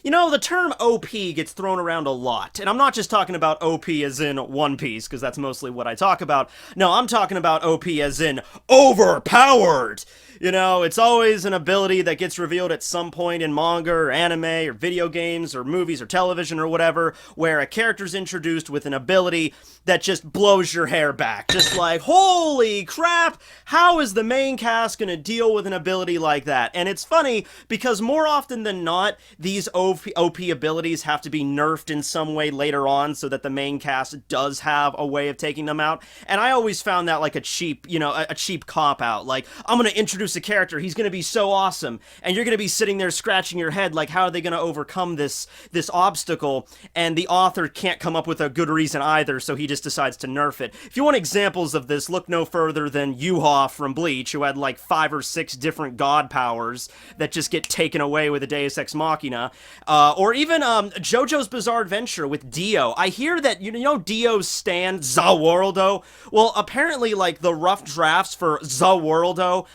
You know, the term OP gets thrown around a lot, and I'm not just talking about OP as in One Piece, because that's mostly what I talk about. No, I'm talking about OP as in overpowered. You know, it's always an ability that gets revealed at some point in manga or anime or video games or movies or television or whatever, where a character's introduced with an ability that just blows your hair back. Just like, holy crap, how is the main cast gonna deal with an ability like that? And it's funny, because more often than not, these OP abilities have to be nerfed in some way later on so that the main cast does have a way of taking them out. And I always found that like a cheap, a cheap cop-out. Like, I'm gonna introduce a character, he's gonna be so awesome, and you're gonna be sitting there scratching your head like, how are they gonna overcome this obstacle? And the author can't come up with a good reason either, so he just decides to nerf it. If you want examples of this, look no further than Yuha from Bleach, who had like 5 or 6 different god powers that just get taken away with a Deus Ex Machina. Or even JoJo's Bizarre Adventure with Dio. I hear that, Dio's stand, Zaworldo? Well, apparently, like, the rough drafts for Zaworldo,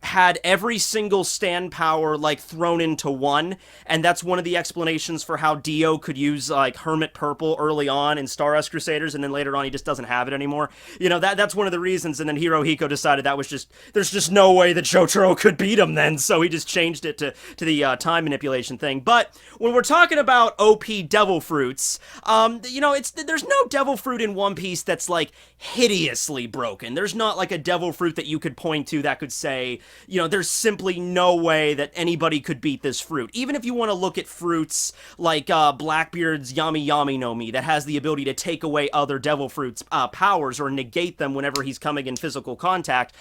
had every single stand power, like, thrown into one, and that's one of the explanations for how Dio could use, like, Hermit Purple early on in Stardust Crusaders, and then later on he just doesn't have it anymore. That's one of the reasons, and then Hirohiko decided that was there's just no way that Jotaro could beat him then, so he just changed it to the time manipulation thing. But when we're talking about OP devil fruits, there's no devil fruit in One Piece that's, like, hideously broken. There's not, like, a devil fruit that you could point to that could say, there's simply no way that anybody could beat this fruit. Even if you want to look at fruits like Blackbeard's Yami Yami no Mi, that has the ability to take away other devil fruits' powers or negate them whenever he's coming in physical contact,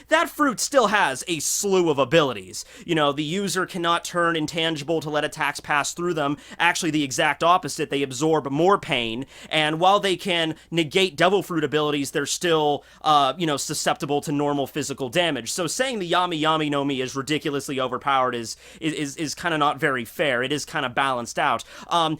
that fruit still has a slew of abilities. The user cannot turn intangible to let attacks pass through them. Actually, the exact opposite. They absorb more pain, and while they can negate devil fruit abilities, they're still, susceptible to normal physical damage. So saying the Yami Yami no Mi is ridiculously overpowered is kind of not very fair. It is kind of balanced out.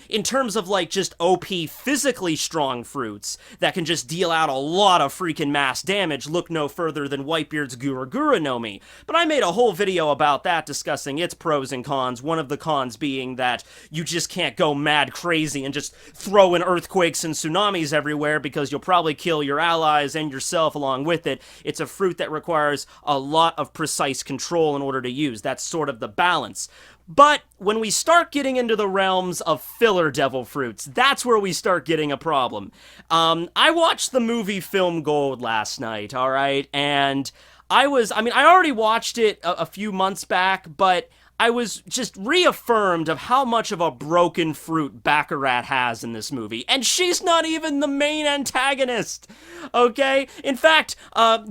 In terms of, like, just OP physically strong fruits that can just deal out a lot of freaking mass damage, look no further than Whitebeard's Gura Gura no Mi. But I made a whole video about that discussing its pros and cons, one of the cons being that you just can't go mad crazy and just throw in earthquakes and tsunamis everywhere, because you'll probably kill your allies and yourself along with it. It's a fruit that requires a lot of precise control in order to use. That's sort of the balance. But when we start getting into the realms of filler devil fruits, that's where we start getting a problem. I watched the movie Film Gold last night, alright? And I already watched it a few months back, but I was just reaffirmed of how much of a broken fruit Baccarat has in this movie. And she's not even the main antagonist, okay? In fact,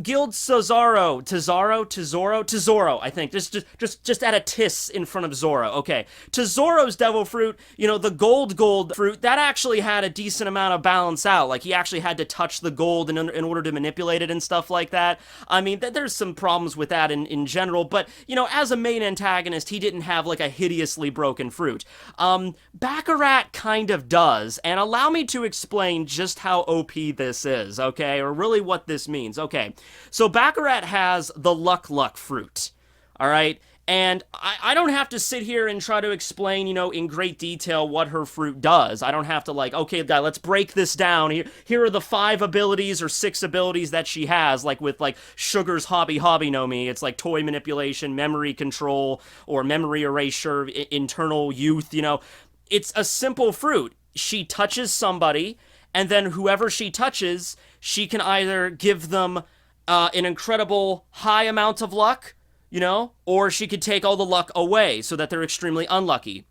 Guild Tazoro, I think, just add a tis in front of Zoro, okay. Tazoro's devil fruit, the gold fruit, that actually had a decent amount of balance out. Like, he actually had to touch the gold in order to manipulate it and stuff like that. I mean, there's some problems with that in general, but, as a main antagonist, he didn't have, like, a hideously broken fruit. Baccarat kind of does, and allow me to explain just how OP this is, okay? Or really what this means. Okay, so Baccarat has the Luck fruit, alright? And I don't have to sit here and try to explain, in great detail what her fruit does. I don't have to, like, okay, guy, let's break this down. Here are the 5 abilities or 6 abilities that she has, like with, like, Sugar's Hobby no Mi. It's like toy manipulation, memory control, or memory erasure, internal youth, It's a simple fruit. She touches somebody, and then whoever she touches, she can either give them an incredible high amount of luck, or she could take all the luck away so that they're extremely unlucky.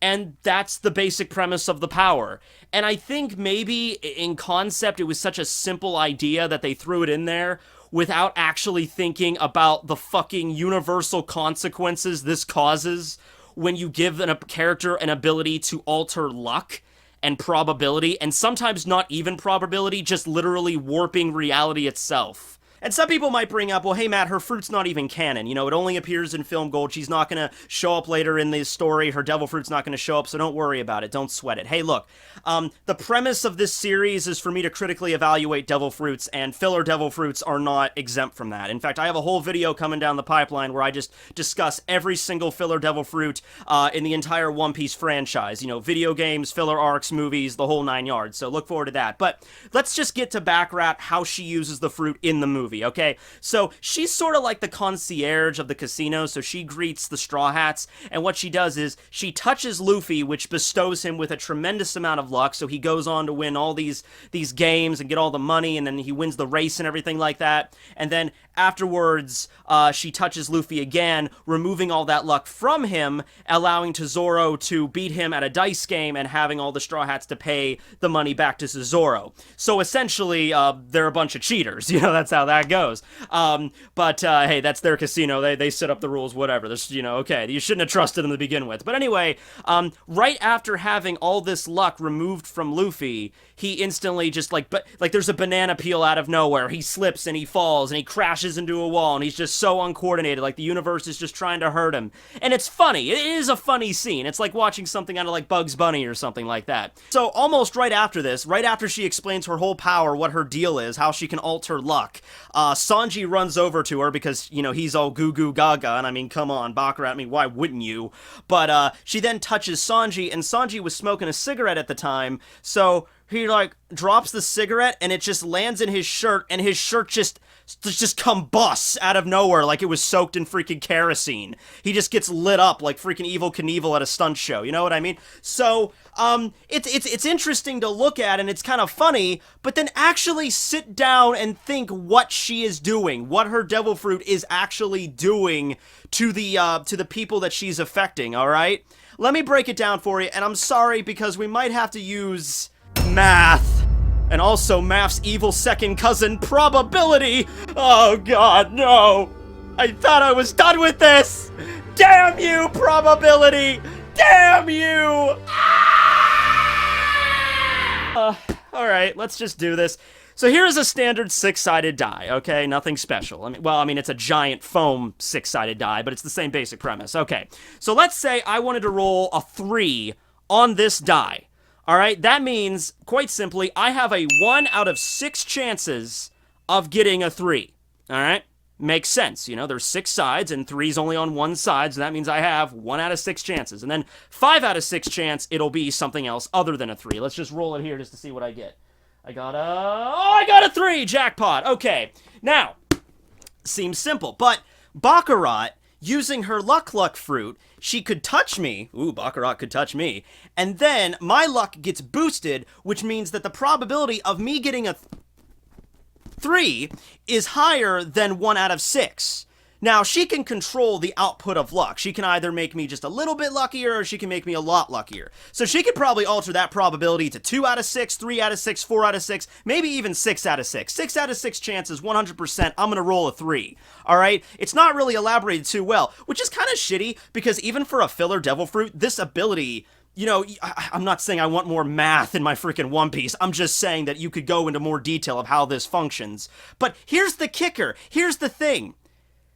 And that's the basic premise of the power. And I think maybe in concept it was such a simple idea that they threw it in there without actually thinking about the fucking universal consequences this causes when you give a character an ability to alter luck and probability, and sometimes not even probability, just literally warping reality itself. And some people might bring up, well, hey, Matt, her fruit's not even canon. You know, it only appears in Film Gold. She's not going to show up later in the story. Her devil fruit's not going to show up, so don't worry about it. Don't sweat it. Hey, look, the premise of this series is for me to critically evaluate devil fruits, and filler devil fruits are not exempt from that. In fact, I have a whole video coming down the pipeline where I just discuss every single filler devil fruit in the entire One Piece franchise. You know, video games, filler arcs, movies, the whole 9 yards. So look forward to that. But let's just get to Baccarat, how she uses the fruit in the movie, okay? So she's sort of like the concierge of the casino, so she greets the Straw Hats, and what she does is she touches Luffy, which bestows him with a tremendous amount of luck, so he goes on to win all these games and get all the money, and then he wins the race and everything like that. And then afterwards, she touches Luffy again, removing all that luck from him, allowing to Zoro to beat him at a dice game and having all the Straw Hats to pay the money back to Zoro. So essentially, they're a bunch of cheaters. You know, that's how that goes. But hey, that's their casino. They set up the rules, whatever. There's, you know, okay, you shouldn't have trusted them to begin with. But anyway, right after having all this luck removed from Luffy, he instantly just like there's a banana peel out of nowhere. He slips and he falls and he crashes into a wall and he's just so uncoordinated, like the universe is just trying to hurt him. And it's funny. It is a funny scene. It's like watching something out of like Bugs Bunny or something like that. So almost right after this, right after she explains her whole power, what her deal is, how she can alter luck, Sanji runs over to her because, you know, he's all goo goo gaga, and I mean, come on, Baccarat, I mean, why wouldn't you? But she then touches Sanji, and Sanji was smoking a cigarette at the time, so he like drops the cigarette and it just lands in his shirt, and his shirt just combusts out of nowhere like it was soaked in freaking kerosene. He just gets lit up like freaking Evel Knievel at a stunt show, you know what I mean? So, it's interesting to look at, and it's kind of funny, but then actually sit down and think what she is doing, what her devil fruit is actually doing to the people that she's affecting, alright? Let me break it down for you, and I'm sorry because we might have to use math. And also math's evil second cousin, probability. Oh god, no. I thought I was done with this. Damn you, probability. Damn you. Alright, let's just do this. So here's a standard six-sided die, okay? Nothing special. I mean, it's a giant foam six-sided die, but it's the same basic premise. Okay, so let's say I wanted to roll a 3 on this die. Alright, that means, quite simply, I have a 1 out of 6 chances of getting a 3. Alright? Makes sense, you know, there's 6 sides, and 3's only on one side, so that means I have 1 out of 6 chances. And then 5 out of 6 chance, it'll be something else other than a 3. Let's just roll it here just to see what I get. I got a 3! Jackpot! Okay, now, seems simple, but Baccarat, using her luck fruit, she could touch me. Ooh, Baccarat could touch me. And then my luck gets boosted, which means that the probability of me getting a 3 is higher than 1 out of 6. Now, she can control the output of luck. She can either make me just a little bit luckier, or she can make me a lot luckier. So she could probably alter that probability to 2 out of 6, 3 out of 6, 4 out of 6, maybe even 6 out of 6. 6 out of 6 chances, 100%, I'm gonna roll a 3. Alright? It's not really elaborated too well, which is kind of shitty, because even for a filler devil fruit, this ability, you know, I'm not saying I want more math in my freaking One Piece. I'm just saying that you could go into more detail of how this functions. But here's the kicker. Here's the thing.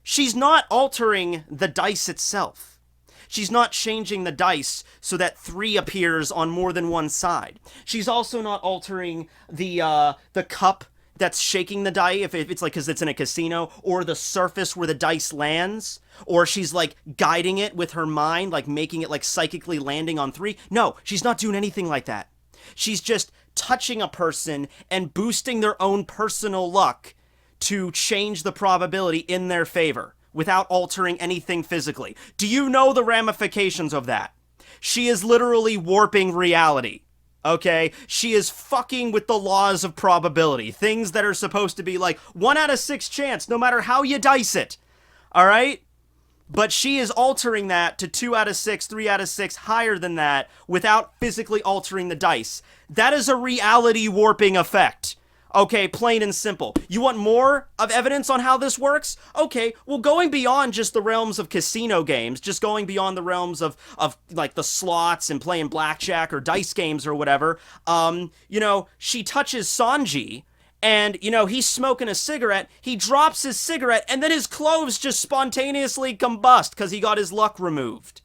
She's not altering the dice itself. She's not changing the dice so that 3 appears on more than one side. She's also not altering the cup that's shaking the die, if it's like, because it's in a casino, or the surface where the dice lands, or she's like guiding it with her mind, like making it like psychically landing on 3. No, she's not doing anything like that. She's just touching a person and boosting their own personal luck to change the probability in their favor without altering anything physically. Do you know the ramifications of that? She is literally warping reality. Okay? She is fucking with the laws of probability. Things that are supposed to be like 1 out of 6 chance, no matter how you dice it. Alright? But she is altering that to 2 out of 6, 3 out of 6, higher than that, without physically altering the dice. That is a reality warping effect. Okay, plain and simple. You want more of evidence on how this works? Okay, well, going beyond just the realms of casino games, just going beyond the realms of like the slots and playing blackjack or dice games or whatever, you know, she touches Sanji, and, you know, he's smoking a cigarette, he drops his cigarette, and then his clothes just spontaneously combust because he got his luck removed.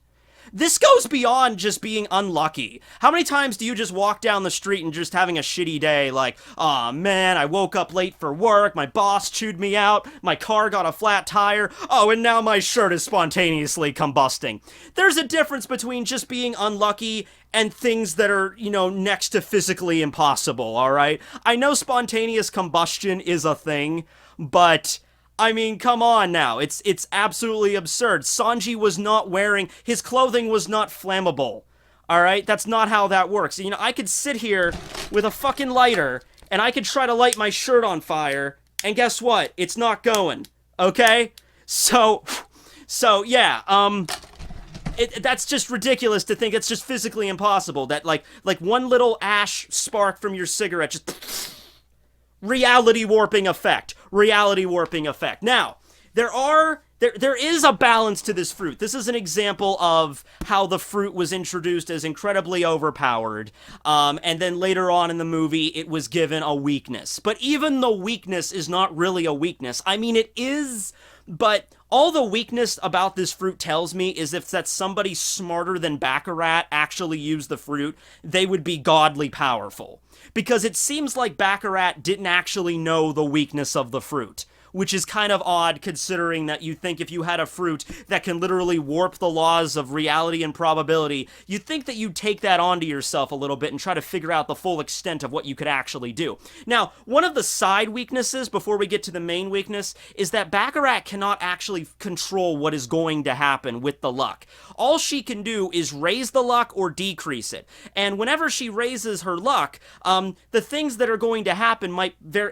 This goes beyond just being unlucky. How many times do you just walk down the street and just having a shitty day, like, aw, man, I woke up late for work, my boss chewed me out, my car got a flat tire, oh, and now my shirt is spontaneously combusting. There's a difference between just being unlucky and things that are, you know, next to physically impossible, alright? I know spontaneous combustion is a thing, but I mean, come on now. It's absolutely absurd. Sanji was not wearing... His clothing was not flammable. Alright? That's not how that works. You know, I could sit here with a fucking lighter, and I could try to light my shirt on fire, and guess what? It's not going. Okay? So yeah, that's just ridiculous to think it's just physically impossible. That, like one little ash spark from your cigarette just... Reality warping effect. Now, there is a balance to this fruit. This is an example of how the fruit was introduced as incredibly overpowered, and then later on in the movie, it was given a weakness. But even the weakness is not really a weakness. I mean, it is, but all the weakness about this fruit tells me is if that somebody smarter than Baccarat actually used the fruit, they would be godly powerful. Because it seems like Baccarat didn't actually know the weakness of the fruit, which is kind of odd considering that you think if you had a fruit that can literally warp the laws of reality and probability, you'd think that you'd take that onto yourself a little bit and try to figure out the full extent of what you could actually do. Now, one of the side weaknesses, before we get to the main weakness, is that Baccarat cannot actually control what is going to happen with the luck. All she can do is raise the luck or decrease it. And whenever she raises her luck, the things that are going to happen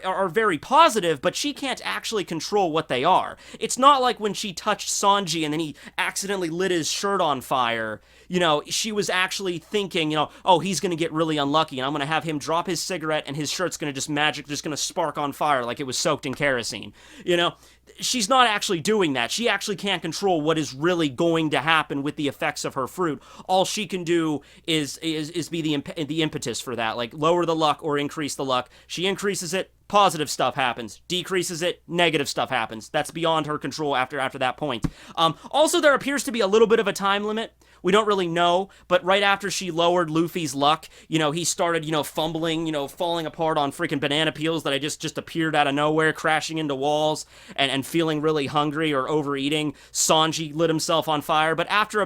are very positive, but she can't actually control what they are. It's not like when she touched Sanji and then he accidentally lit his shirt on fire. You know, she was actually thinking, you know, oh, he's gonna get really unlucky and I'm gonna have him drop his cigarette and his shirt's gonna just gonna spark on fire like it was soaked in kerosene. You know, she's not actually doing that. She actually can't control what is really going to happen with the effects of her fruit. All she can do is be the impetus for that, like lower the luck or increase the luck. She increases it, positive stuff happens. Decreases it, negative stuff happens. That's beyond her control after that point. Also, there appears to be a little bit of a time limit. We don't really know, but right after she lowered Luffy's luck, you know, he started, you know, fumbling, you know, falling apart on freaking banana peels that just appeared out of nowhere, crashing into walls, and feeling really hungry or overeating. Sanji lit himself on fire, but after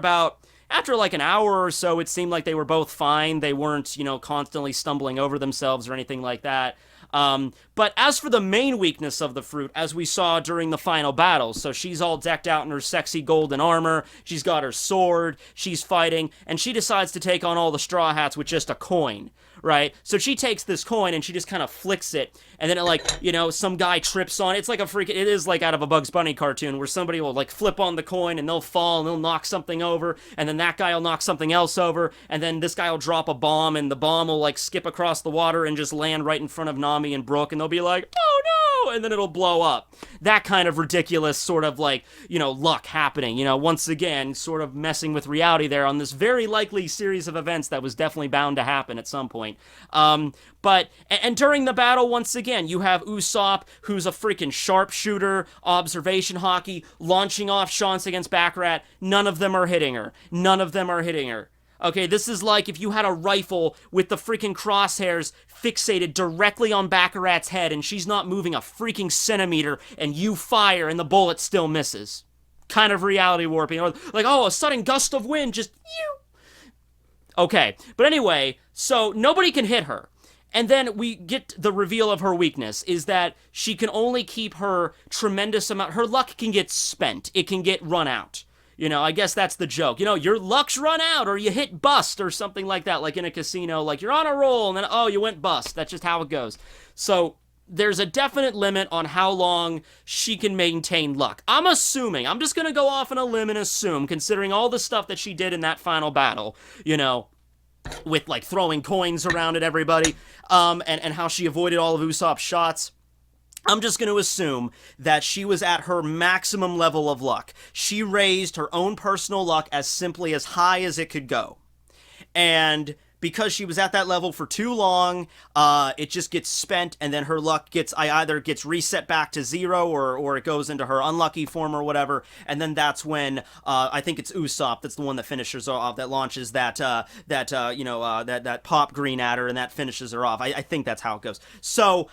like an hour or so, it seemed like they were both fine. They weren't, you know, constantly stumbling over themselves or anything like that. But as for the main weakness of the fruit, as we saw during the final battle, so she's all decked out in her sexy golden armor, she's got her sword, she's fighting, and she decides to take on all the Straw Hats with just a coin, right? So she takes this coin and she just kind of flicks it, and then it, like, you know, some guy trips on it. It's like it is like out of a Bugs Bunny cartoon where somebody will like flip on the coin and they'll fall and they'll knock something over, and then that guy will knock something else over, and then this guy will drop a bomb and the bomb will like skip across the water and just land right in front of Nami and Brook, and they'll be like, oh no, and then it'll blow up. That kind of ridiculous sort of like, you know, luck happening, you know, once again, sort of messing with reality there on this very likely series of events that was definitely bound to happen at some point. But during the battle, once again, you have Usopp, who's a freaking sharpshooter, observation hockey, launching off shots against Baccarat. None of them are hitting her. Okay, this is like if you had a rifle with the freaking crosshairs fixated directly on Baccarat's head and she's not moving a freaking centimeter and you fire and the bullet still misses. Kind of reality warping. Or like, oh, a sudden gust of wind just... Okay, but anyway, so nobody can hit her. And then we get the reveal of her weakness, is that she can only keep her tremendous amount... Her luck can get spent. It can get run out. You know, I guess that's the joke. You know, your luck's run out, or you hit bust, or something like that, like in a casino, like you're on a roll, and then, oh, you went bust. That's just how it goes. So there's a definite limit on how long she can maintain luck. I'm just gonna go off on a limb and assume, considering all the stuff that she did in that final battle, you know, with, like, throwing coins around at everybody, and how she avoided all of Usopp's shots, I'm just going to assume that she was at her maximum level of luck. She raised her own personal luck as simply as high as it could go. And because she was at that level for too long, it just gets spent, and then her luck either gets reset back to 0, or it goes into her unlucky form or whatever, and then that's when, I think it's Usopp, that's the one that finishes her off, that launches that pop green at her, and that finishes her off. I think that's how it goes. So,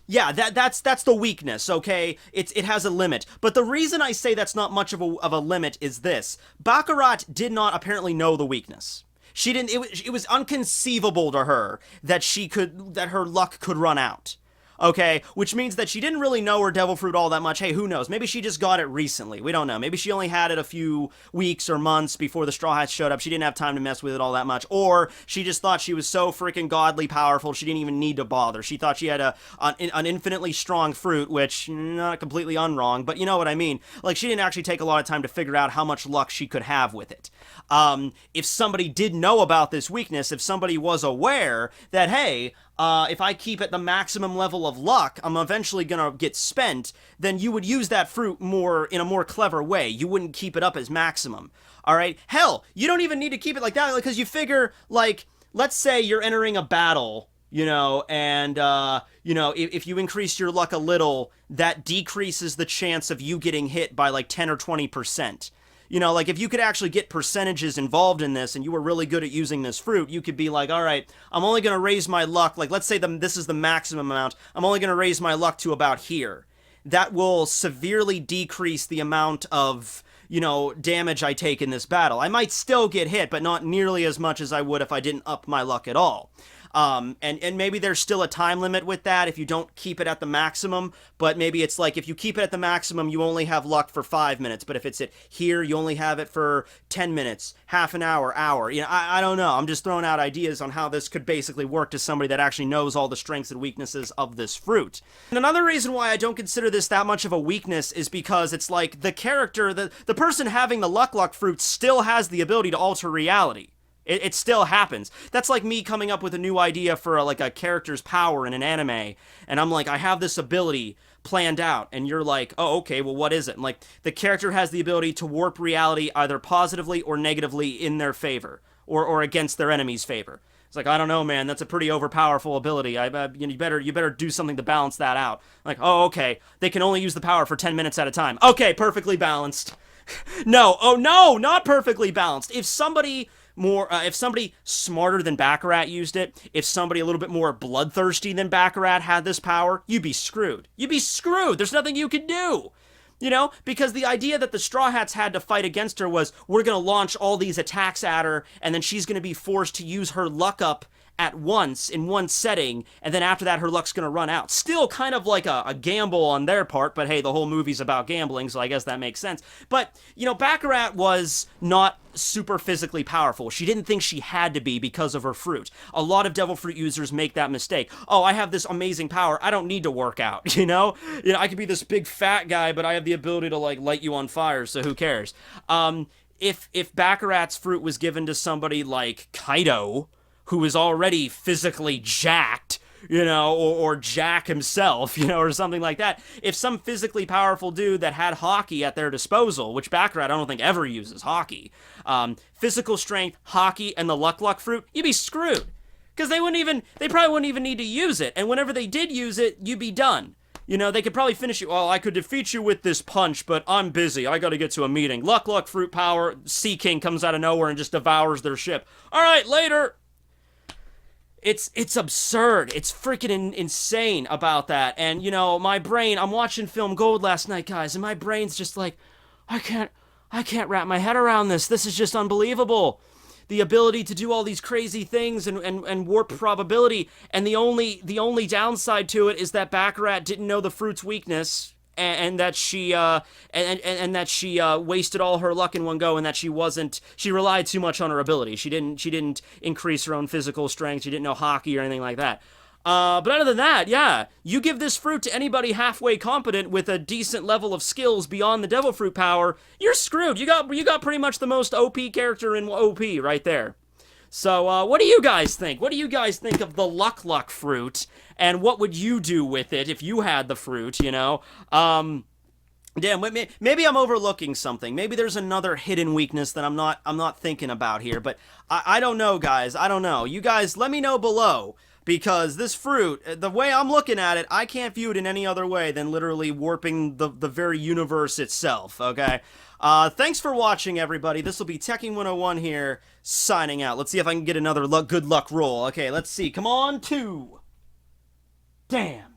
yeah, that's the weakness, okay? It has a limit. But the reason I say that's not much of a limit is this. Baccarat did not apparently know the weakness. She didn't. It was unconceivable to her that her luck could run out. Okay, which means that she didn't really know her devil fruit all that much. Hey, who knows? Maybe she just got it recently. We don't know. Maybe she only had it a few weeks or months before the Straw Hats showed up. She didn't have time to mess with it all that much. Or she just thought she was so freaking godly powerful, she didn't even need to bother. She thought she had an infinitely strong fruit, which, not completely unwrong, but you know what I mean. Like, she didn't actually take a lot of time to figure out how much luck she could have with it. If somebody did know about this weakness, if somebody was aware that, hey, if I keep at the maximum level of luck, I'm eventually gonna get spent, then you would use that fruit in a more clever way. You wouldn't keep it up as maximum. Alright? Hell, you don't even need to keep it like that, because you figure, like, let's say you're entering a battle, and, if you increase your luck a little, that decreases the chance of you getting hit by, like, 10 or 20%. Like, if you could actually get percentages involved in this and you were really good at using this fruit, you could be like, all right, I'm only going to raise my luck. Like, let's say this is the maximum amount. I'm only going to raise my luck to about here. That will severely decrease the amount of, damage I take in this battle. I might still get hit, but not nearly as much as I would if I didn't up my luck at all. And maybe there's still a time limit with that if you don't keep it at the maximum, but maybe it's like if you keep it at the maximum, you only have luck for 5 minutes, but if it's at here, you only have it for 10 minutes, half an hour. I don't know. I'm just throwing out ideas on how this could basically work to somebody that actually knows all the strengths and weaknesses of this fruit. And another reason why I don't consider this that much of a weakness is because it's like the character, the person having the luck fruit still has the ability to alter reality. It still happens. That's like me coming up with a new idea for a character's power in an anime, and I'm like, I have this ability planned out, and you're like, oh, okay, well, what is it? And like, the character has the ability to warp reality either positively or negatively in their favor, or against their enemy's favor. It's like, I don't know, man, that's a pretty overpowerful ability. You better do something to balance that out. Like, oh, okay, they can only use the power for 10 minutes at a time. Okay, perfectly balanced. No, oh no, not perfectly balanced. If somebody smarter than Baccarat used it, if somebody a little bit more bloodthirsty than Baccarat had this power, you'd be screwed. You'd be screwed. There's nothing you could do. Because the idea that the Straw Hats had to fight against her was, we're going to launch all these attacks at her, and then she's going to be forced to use her luck up at once in one setting, and then after that her luck's gonna run out. Still kind of like a gamble on their part, but hey, the whole movie's about gambling, so I guess that makes sense. But, Baccarat was not super physically powerful. She didn't think she had to be because of her fruit. A lot of devil fruit users make that mistake. Oh, I have this amazing power, I don't need to work out, I could be this big fat guy, but I have the ability to, light you on fire, so who cares? If Baccarat's fruit was given to somebody like Kaido, who is already physically jacked, or Jack himself, or something like that. If some physically powerful dude that had hockey at their disposal, which Baccarat I don't think ever uses hockey, physical strength, hockey, and the luck fruit, you'd be screwed. Because they probably wouldn't even need to use it, and whenever they did use it, you'd be done. They could probably finish you. Well, I could defeat you with this punch, but I'm busy. I gotta get to a meeting. Luck, fruit power, Sea King comes out of nowhere and just devours their ship. All right, later. It's absurd. It's freaking insane about that. And, my brain, I'm watching Film Gold last night, guys, and my brain's just like, I can't wrap my head around this. This is just unbelievable. The ability to do all these crazy things and warp probability. And the only downside to it is that Baccarat didn't know the fruit's weakness. And that she wasted all her luck in one go, and that she relied too much on her ability. She didn't increase her own physical strength. She didn't know hockey or anything like that. But other than that, yeah, you give this fruit to anybody halfway competent with a decent level of skills beyond the devil fruit power, you're screwed. You got pretty much the most OP character in OP right there. So, what do you guys think? What do you guys think of the luck fruit? And what would you do with it if you had the fruit, Damn, maybe I'm overlooking something. Maybe there's another hidden weakness that I'm not thinking about here. But I don't know, guys. I don't know. You guys, let me know below, because this fruit, the way I'm looking at it, I can't view it in any other way than literally warping the very universe itself. Okay. Thanks for watching, everybody. This will be Teching 101 here, signing out. Let's see if I can get another good luck roll. Okay, let's see. Come on, 2. Damn.